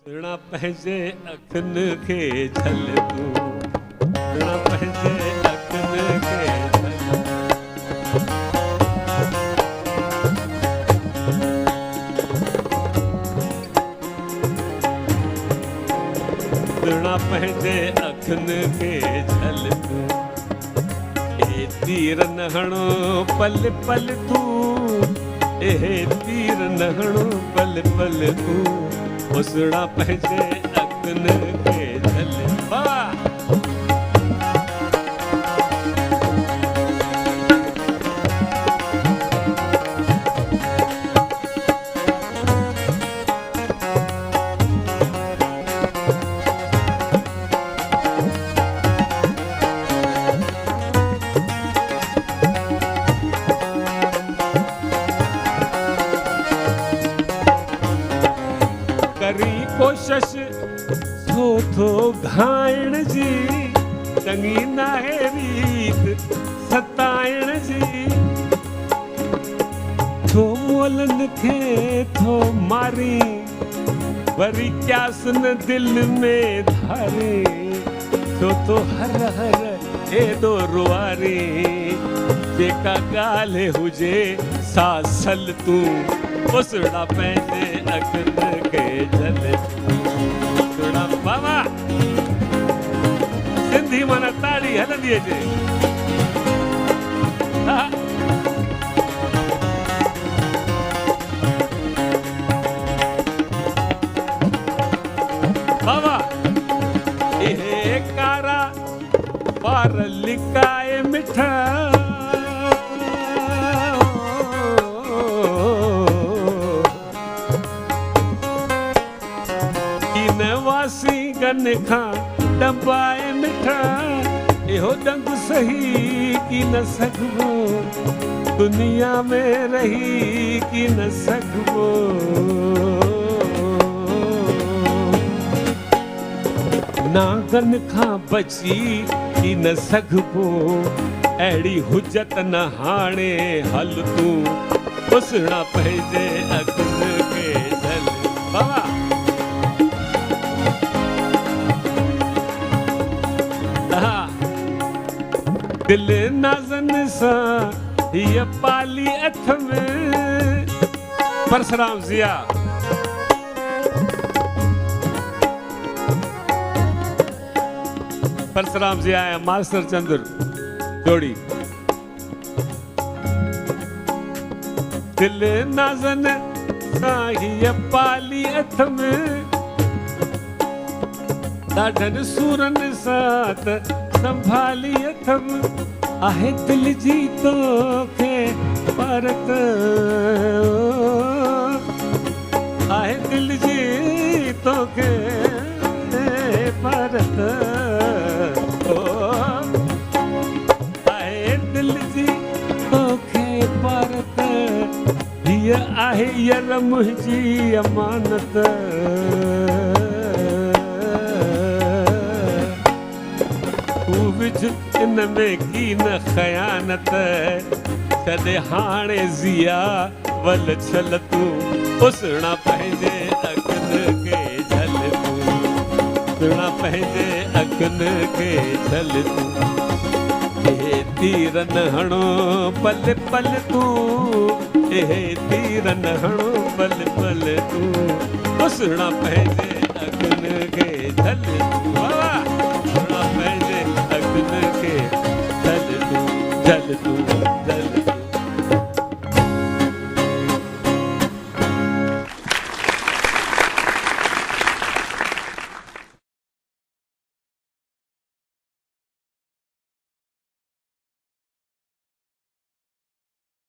सुणा पंहिंजे अखियुनि खे झल तूं, सुणा पंहिंजे अखियुनि खे झल। सुणा पंहिंजे अखियुनि खे झल तूं, ए तीर न हणो पल पल तूं, ए तीर न हणो पल पल तूं। सुणा पंहिंजे अखियुनि खे झल। वाह करी कोशिश थो थो घाइण जी, चङी नाहे रीत सताइण जी। थो मोलनि खे थो मारी, वरी क्यास न दिल में धारी। थो हर हर एॾो रुआरी, जेका ॻाल्हि हुजे सा सल तूं। सुणा पंहिंजे अखियुनि खे झल। सुणा बाबा सिंधी माना ताड़ी हलंदी अचे। बाबा इहे कारा पार लिकाए मिठा, वासी गन खां दबाए मिठा। इहो डंग सही की न सघबो, दुनिया में रही की न सघबो। नागन खां बची की न सघबो, अहिड़ी हुजत न हाणे हल तूं। सुणा पंहिंजे अखियुनि खे झल। बाबा दिल नाज़न सां हीअ पाली अथ में। परसराम ज़िया परसराम ज़िया ऐं मास्टर चंद्र जोड़ी। दिल नाज़न सां हीअ पाली अथ में, ॾाढनि सूरनि सां त संभाली अथम। आहे दिल जी तोखे परत, आहे दिल जी तोखे परत। आहे दिल जी तोखे परत, हीअ आहे यर मुंहिंजी अमानत। इन में की न ख़यानत, छॾे हाणे ज़िया वल छल तूं। सुणा पंहिंजे अखियुनि खे झल तूं, सुणा पंहिंजे अखियुनि खे झल तूं। ए तीर न हणो पल पल तूं, ए तीर न हणो पल पल तूं। सुणा पंहिंजे अखियुनि खे झल तूं। सुणा पंहिंजे अखियुनि खे झल तूं, झल तूं, झल